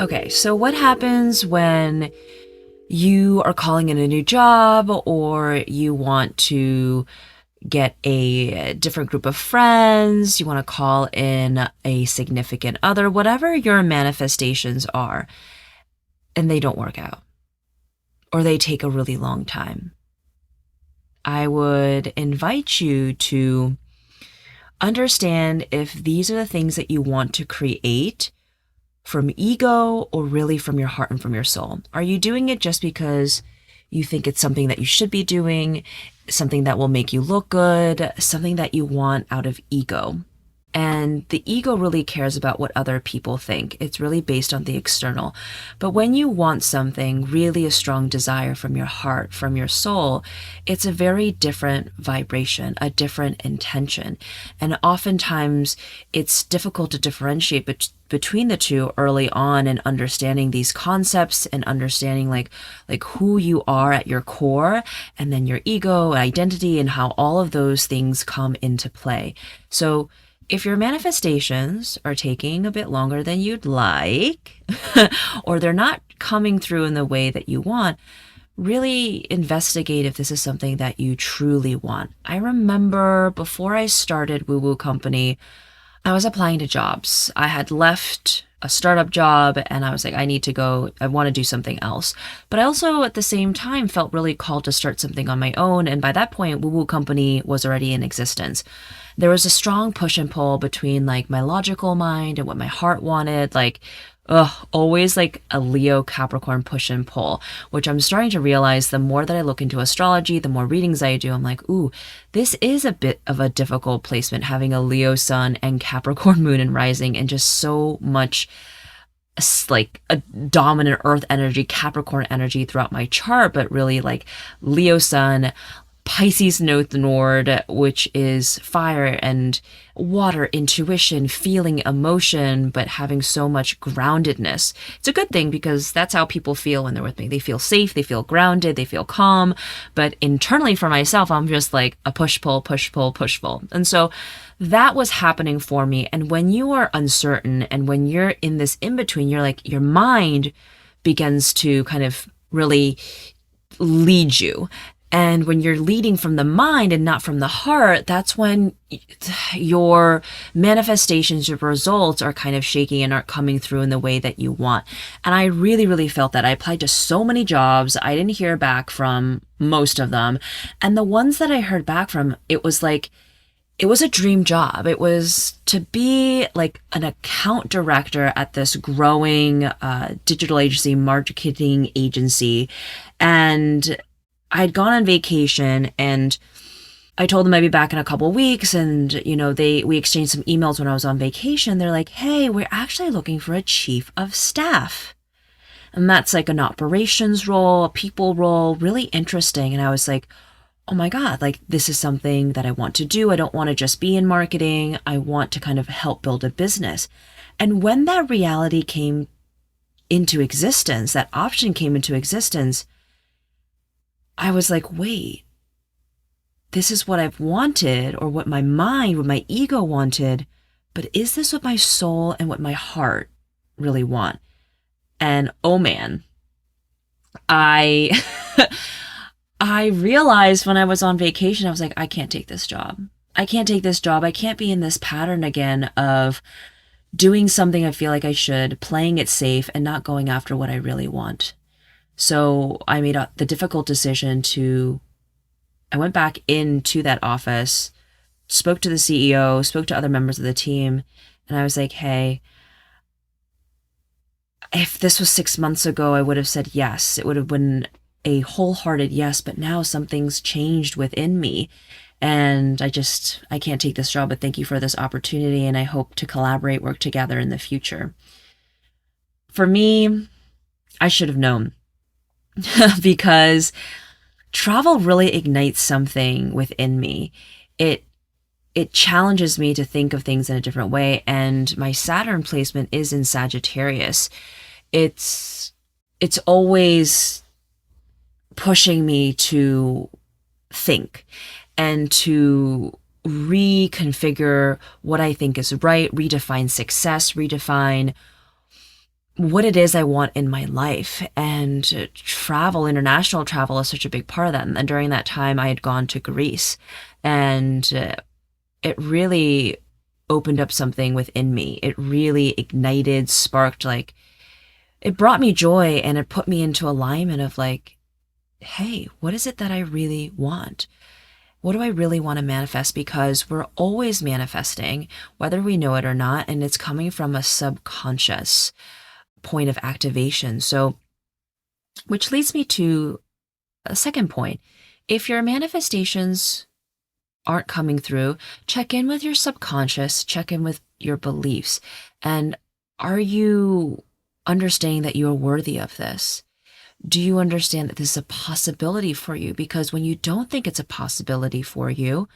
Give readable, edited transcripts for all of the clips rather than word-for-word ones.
Okay, so what happens when you are calling in a new job or you want to get a different group of friends, you want to call in a significant other, whatever your manifestations are, and they don't work out or they take a really long time? I would invite you to understand if these are the things that you want to create from ego or really from your heart and from your soul. Are you doing it just because you think it's something that you should be doing, something that will make you look good, something that you want out of ego? And the ego really cares about what other people think. It's really based on the external. But when you want something, really a strong desire from your heart, from your soul, it's a very different vibration, a different intention. And oftentimes it's difficult to differentiate between the two early on, and understanding these concepts and understanding like who you are at your core, and then your ego, identity, and how all of those things come into play. So if your manifestations are taking a bit longer than you'd like, or they're not coming through in the way that you want, really investigate if this is something that you truly want. I remember before I started Woo Woo Company, I was applying to jobs. I had left a startup job and I was like, I want to do something else. But I also at the same time felt really called to start something on my own. And by that point, Woo Woo Company was already in existence. There was a strong push and pull between like my logical mind and what my heart wanted. Always like a Leo Capricorn push and pull, which I'm starting to realize the more that I look into astrology, the more readings I do, I'm like, ooh, this is a bit of a difficult placement, having a Leo sun and Capricorn moon and rising, and just so much like a dominant earth energy, Capricorn energy throughout my chart, but really like Leo sun, Pisces North Nord, which is fire and water, intuition, feeling emotion, but having so much groundedness. It's a good thing because that's how people feel when they're with me. They feel safe, they feel grounded, they feel calm. But internally for myself, I'm just like a push, pull, push, pull, push, pull. And so that was happening for me. And when you are uncertain and when you're in this in between, you're like, your mind begins to kind of really lead you. And when you're leading from the mind and not from the heart, that's when your manifestations, your results are kind of shaky and aren't coming through in the way that you want. And I really, really felt that. I applied to so many jobs. I didn't hear back from most of them. And the ones that I heard back from, it was a dream job. It was to be like an account director at this growing digital agency, marketing agency. And I'd gone on vacation and I told them I'd be back in a couple of weeks. And, we exchanged some emails when I was on vacation. They're like, hey, we're actually looking for a chief of staff. And that's like an operations role, a people role, really interesting. And I was like, oh my God, like this is something that I want to do. I don't want to just be in marketing. I want to kind of help build a business. And when that reality came into existence, that option came into existence, I was like, wait, this is what I've wanted, or what my mind, what my ego wanted, but is this what my soul and what my heart really want? And oh man, I I realized when I was on vacation, I was like, I can't take this job. I can't take this job. I can't be in this pattern again of doing something I feel like I should, playing it safe and not going after what I really want. So I made the difficult decision I went back into that office, spoke to the CEO, spoke to other members of the team, and I was like, hey, if this was 6 months ago, I would have said yes. It would have been a wholehearted yes, but now something's changed within me. And I can't take this job, but thank you for this opportunity. And I hope to collaborate, work together in the future. For me, I should have known. Because travel really ignites something within me. It challenges me to think of things in a different way. And my Saturn placement is in Sagittarius. It's always pushing me to think and to reconfigure what I think is right, redefine success, redefine what it is I want in my life. And travel, international travel is such a big part of that. And during that time, I had gone to Greece, and it really opened up something within me. It really ignited, sparked, like, it brought me joy, and it put me into alignment of like, hey, what is it that I really want? What do I really want to manifest? Because we're always manifesting, whether we know it or not, and it's coming from a subconscious point of activation. So, which leads me to a second point. If your manifestations aren't coming through, check in with your subconscious, check in with your beliefs. And are you understanding that you're worthy of this? Do you understand that this is a possibility for you? Because when you don't think it's a possibility for you,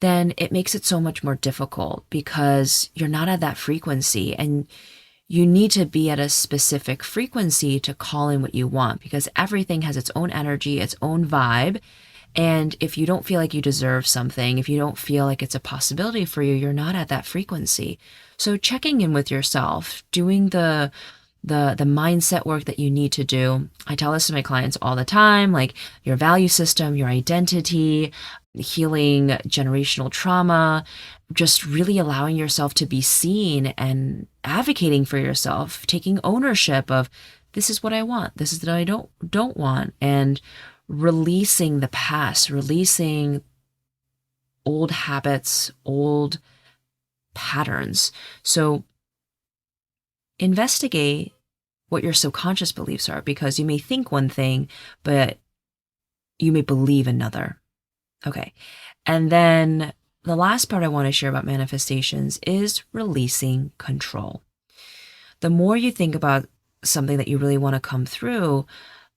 then it makes it so much more difficult because you're not at that frequency, and you need to be at a specific frequency to call in what you want, because everything has its own energy, its own vibe. And if you don't feel like you deserve something, if you don't feel like it's a possibility for you, you're not at that frequency. So checking in with yourself, doing the mindset work that you need to do. I tell this to my clients all the time, like your value system, your identity, healing generational trauma, just really allowing yourself to be seen and advocating for yourself, taking ownership of this is what I want, this is what I don't want, and releasing the past, releasing old habits, old patterns. So investigate what your subconscious beliefs are, because you may think one thing, but you may believe another. Okay. And then the last part I want to share about manifestations is releasing control. The more you think about something that you really want to come through,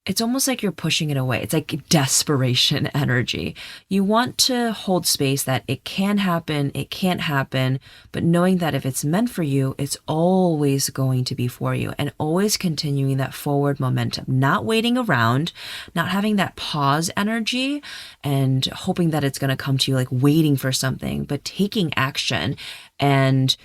it's almost like you're pushing it away. It's like desperation energy. You want to hold space that it can happen, it can't happen, but knowing that if it's meant for you, it's always going to be for you, and always continuing that forward momentum, not waiting around, not having that pause energy and hoping that it's going to come to you, like waiting for something, but taking action. And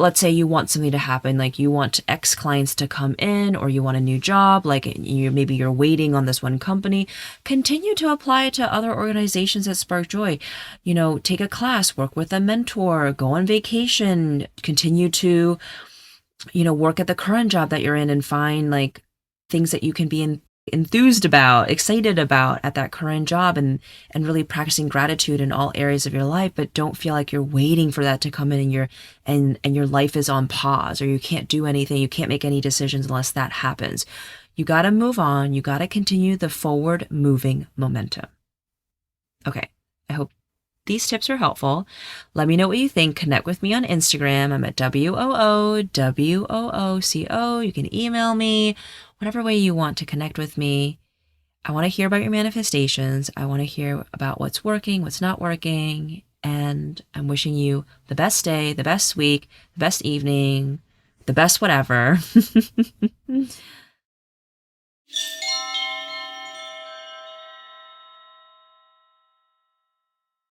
let's say you want something to happen, like you want X clients to come in, or you want a new job, like maybe you're waiting on this one company, continue to apply it to other organizations that spark joy. Take a class, work with a mentor, go on vacation, continue to, work at the current job that you're in and find like things that you can be enthused about, excited about at that current job, and really practicing gratitude in all areas of your life. But don't feel like you're waiting for that to come in, and your life is on pause, or you can't do anything, you can't make any decisions unless that happens. You got to move on. You got to continue the forward moving momentum. Okay. I hope these tips are helpful. Let me know what you think. Connect with me on Instagram. I'm at WOOWOOCO. You can email me, whatever way you want to connect with me. I want to hear about your manifestations. I want to hear about what's working, what's not working. And I'm wishing you the best day, the best week, the best evening, the best whatever.